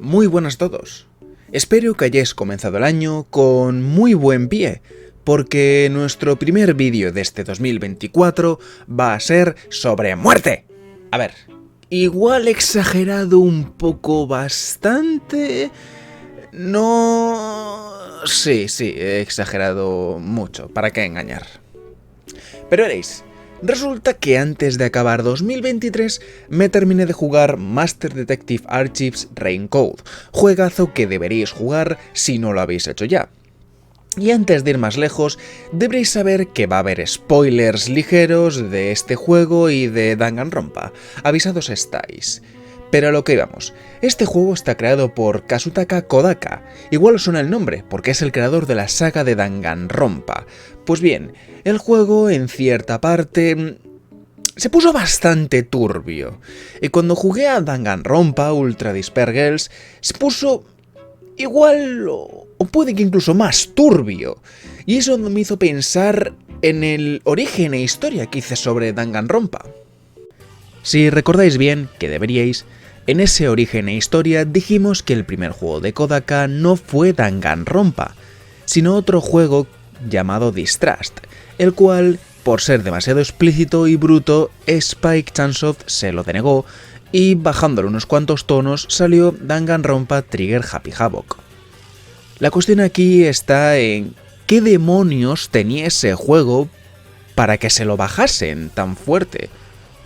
Muy buenas a todos. Espero que hayáis comenzado el año con muy buen pie, porque nuestro primer vídeo de este 2024 va a ser sobre muerte. A ver, igual exagerado un poco bastante... No... Sí, he exagerado mucho, ¿para qué engañar? Pero veréis, resulta que antes de acabar 2023 me terminé de jugar Master Detective Archives Raincode, juegazo que deberíais jugar si no lo habéis hecho ya. Y antes de ir más lejos, deberéis saber que va a haber spoilers ligeros de este juego y de Danganronpa, avisados estáis. Pero a lo que íbamos, este juego está creado por Kazutaka Kodaka, igual os suena el nombre, porque es el creador de la saga de Danganronpa. Pues bien, el juego en cierta parte se puso bastante turbio, y cuando jugué a Danganronpa Ultra Despair Girls, se puso igual o puede que incluso más turbio, y eso me hizo pensar en el origen e historia que hice sobre Danganronpa. Si recordáis bien, que deberíais, en ese origen e historia dijimos que el primer juego de Kodaka no fue Danganronpa, sino otro juego llamado Distrust, el cual, por ser demasiado explícito y bruto, Spike Chunsoft se lo denegó y bajándole unos cuantos tonos salió Danganronpa Trigger Happy Havoc. La cuestión aquí está en qué demonios tenía ese juego para que se lo bajasen tan fuerte,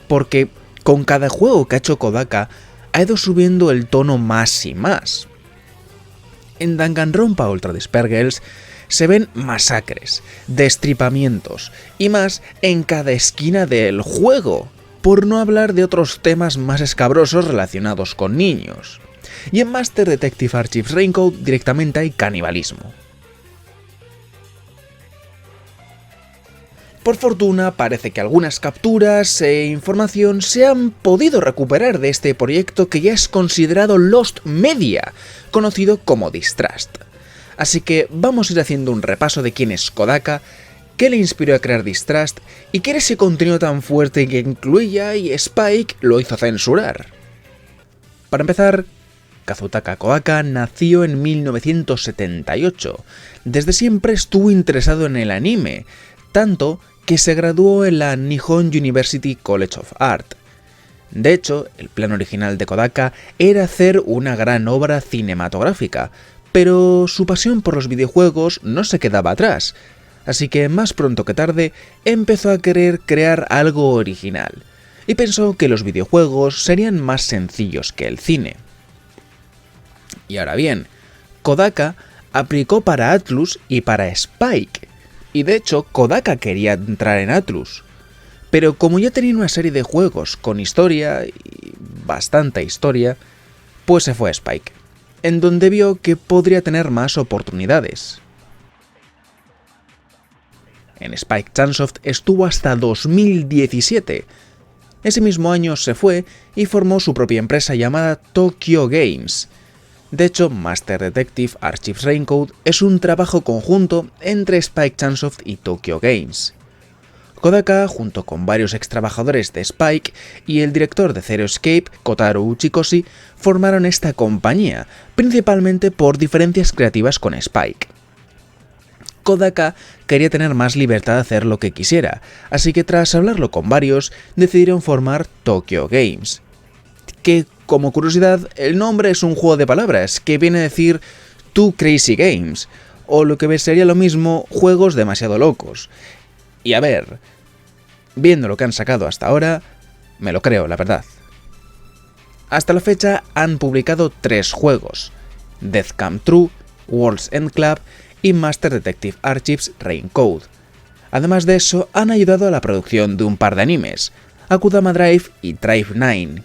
porque con cada juego que ha hecho Kodaka ha ido subiendo el tono más y más. En Danganronpa Ultra Despair Girls se ven masacres, destripamientos y más en cada esquina del juego, por no hablar de otros temas más escabrosos relacionados con niños. Y en Master Detective Archives Raincode directamente hay canibalismo. Por fortuna, parece que algunas capturas e información se han podido recuperar de este proyecto que ya es considerado Lost Media, conocido como Distrust. Así que vamos a ir haciendo un repaso de quién es Kodaka, qué le inspiró a crear Distrust y qué era ese contenido tan fuerte que incluía y Spike lo hizo censurar. Para empezar, Kazutaka Kodaka nació en 1978. Desde siempre estuvo interesado en el anime, tanto que se graduó en la Nihon University College of Art. De hecho, el plan original de Kodaka era hacer una gran obra cinematográfica, pero su pasión por los videojuegos no se quedaba atrás, así que más pronto que tarde empezó a querer crear algo original, y pensó que los videojuegos serían más sencillos que el cine. Y ahora bien, Kodaka aplicó para Atlus y para Spike, y de hecho Kodaka quería entrar en Atlus, pero como ya tenía una serie de juegos con historia, y bastante historia, pues se fue a Spike, en donde vio que podría tener más oportunidades. En Spike Chunsoft estuvo hasta 2017. Ese mismo año se fue y formó su propia empresa llamada Tokyo Games. De hecho, Master Detective Archives Raincode es un trabajo conjunto entre Spike Chunsoft y Tokyo Games. Kodaka, junto con varios ex trabajadores de Spike y el director de Zero Escape, Kotaro Uchikoshi, formaron esta compañía, principalmente por diferencias creativas con Spike. Kodaka quería tener más libertad de hacer lo que quisiera, así que tras hablarlo con varios, decidieron formar Tokyo Games. Que, como curiosidad, el nombre es un juego de palabras que viene a decir Too Crazy Games, o lo que sería lo mismo, juegos demasiado locos. Y a ver, viendo lo que han sacado hasta ahora, me lo creo, la verdad. Hasta la fecha han publicado 3 juegos: Death Come True, World's End Club y Master Detective Archives Raincode. Además de eso, han ayudado a la producción de un par de animes, Akudama Drive y Drive 9.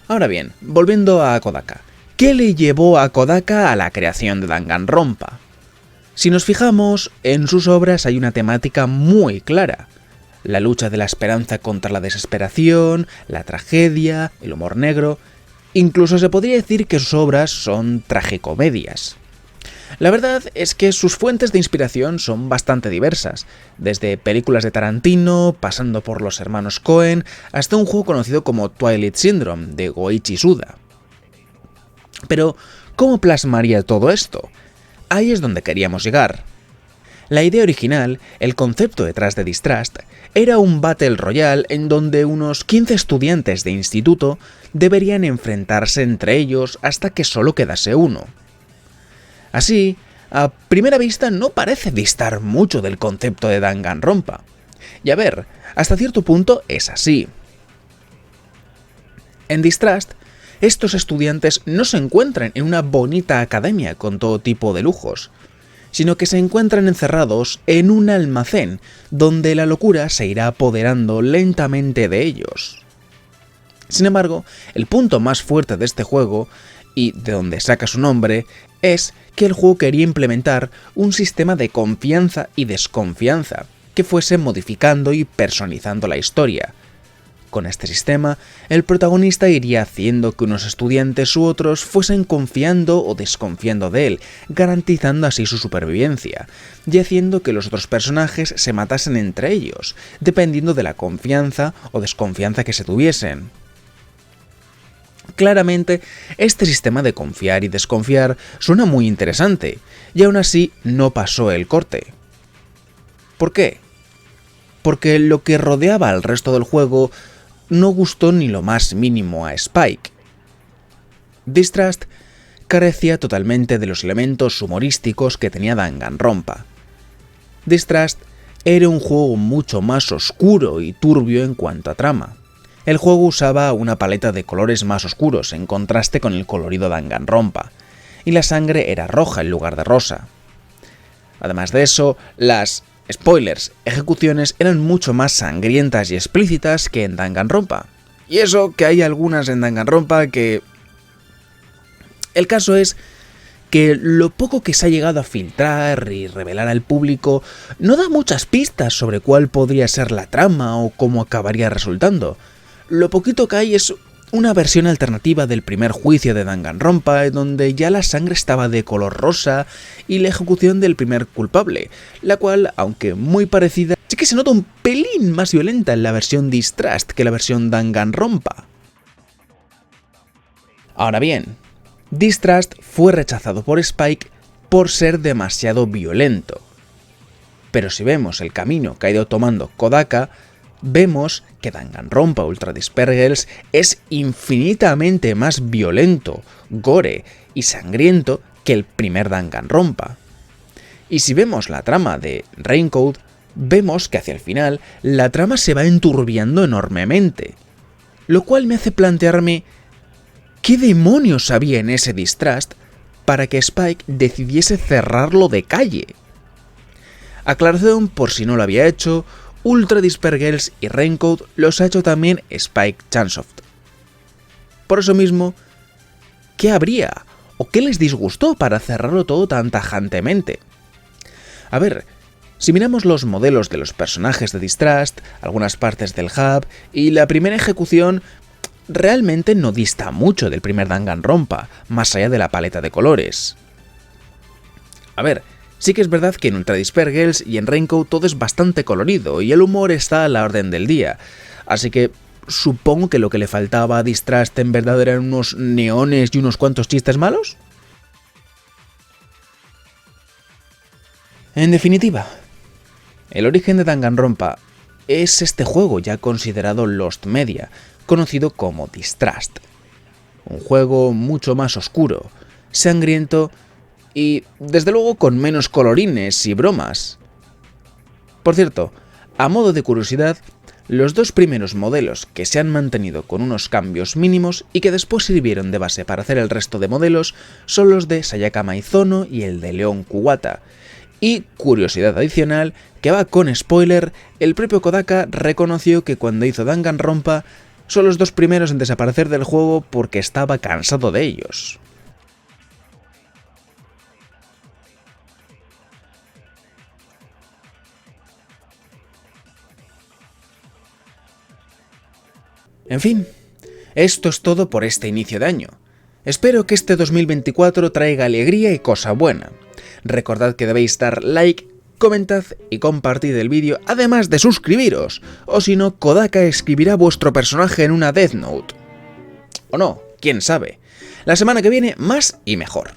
Ahora bien, volviendo a Kodaka, ¿qué le llevó a Kodaka a la creación de Danganronpa? Si nos fijamos, en sus obras hay una temática muy clara: la lucha de la esperanza contra la desesperación, la tragedia, el humor negro. Incluso se podría decir que sus obras son tragicomedias. La verdad es que sus fuentes de inspiración son bastante diversas, desde películas de Tarantino, pasando por los hermanos Coen, hasta un juego conocido como Twilight Syndrome, de Goichi Suda. Pero, ¿cómo plasmaría todo esto? Ahí es donde queríamos llegar. La idea original, el concepto detrás de Distrust, era un Battle Royale en donde unos 15 estudiantes de instituto deberían enfrentarse entre ellos hasta que solo quedase uno. Así, a primera vista no parece distar mucho del concepto de Danganronpa. Y a ver, hasta cierto punto es así. En Distrust, estos estudiantes no se encuentran en una bonita academia con todo tipo de lujos, sino que se encuentran encerrados en un almacén donde la locura se irá apoderando lentamente de ellos. Sin embargo, el punto más fuerte de este juego, y de donde saca su nombre, es que el juego quería implementar un sistema de confianza y desconfianza que fuese modificando y personalizando la historia. Con este sistema, el protagonista iría haciendo que unos estudiantes u otros fuesen confiando o desconfiando de él, garantizando así su supervivencia, y haciendo que los otros personajes se matasen entre ellos, dependiendo de la confianza o desconfianza que se tuviesen. Claramente, este sistema de confiar y desconfiar suena muy interesante, y aún así no pasó el corte. ¿Por qué? Porque lo que rodeaba al resto del juego no gustó ni lo más mínimo a Spike. Distrust carecía totalmente de los elementos humorísticos que tenía Danganronpa. Distrust era un juego mucho más oscuro y turbio en cuanto a trama. El juego usaba una paleta de colores más oscuros en contraste con el colorido Danganronpa, y la sangre era roja en lugar de rosa. Además de eso, las ejecuciones eran mucho más sangrientas y explícitas que en Danganronpa. Y eso que hay algunas en Danganronpa que... El caso es que lo poco que se ha llegado a filtrar y revelar al público no da muchas pistas sobre cuál podría ser la trama o cómo acabaría resultando. Lo poquito que hay es una versión alternativa del primer juicio de Danganronpa, donde ya la sangre estaba de color rosa, y la ejecución del primer culpable, la cual, aunque muy parecida, sí que se nota un pelín más violenta en la versión Distrust que la versión Danganronpa. Ahora bien, Distrust fue rechazado por Spike por ser demasiado violento. Pero si vemos el camino que ha ido tomando Kodaka, vemos que Danganronpa Ultra Dispergals es infinitamente más violento, gore y sangriento que el primer Danganronpa. Y si vemos la trama de Raincoat, vemos que hacia el final la trama se va enturbiando enormemente, lo cual me hace plantearme ¿qué demonios había en ese Distrust para que Spike decidiese cerrarlo de calle? Aclaración por si no lo había hecho, Ultra Dispergals y Raincoat los ha hecho también Spike Chunsoft. Por eso mismo, ¿qué habría o qué les disgustó para cerrarlo todo tan tajantemente? A ver, si miramos los modelos de los personajes de Distrust, algunas partes del hub y la primera ejecución, realmente no dista mucho del primer Danganronpa, más allá de la paleta de colores. A ver, sí que es verdad que en Ultra Dispergals y en Raincoat todo es bastante colorido y el humor está a la orden del día, así que supongo que lo que le faltaba a Distrust en verdad eran unos neones y unos cuantos chistes malos. En definitiva, el origen de Danganronpa es este juego ya considerado Lost Media, conocido como Distrust. Un juego mucho más oscuro, sangriento y, desde luego, con menos colorines y bromas. Por cierto, a modo de curiosidad, los dos primeros modelos que se han mantenido con unos cambios mínimos y que después sirvieron de base para hacer el resto de modelos son los de Sayaka Maizono y el de Leon Kuwata. Y, curiosidad adicional, que va con spoiler, el propio Kodaka reconoció que cuando hizo Danganronpa son los dos primeros en desaparecer del juego porque estaba cansado de ellos. En fin, esto es todo por este inicio de año. Espero que este 2024 traiga alegría y cosa buena. Recordad que debéis dar like, comentad y compartid el vídeo, además de suscribiros, o si no, Kodaka escribirá vuestro personaje en una Death Note. O no, quién sabe. La semana que viene, más y mejor.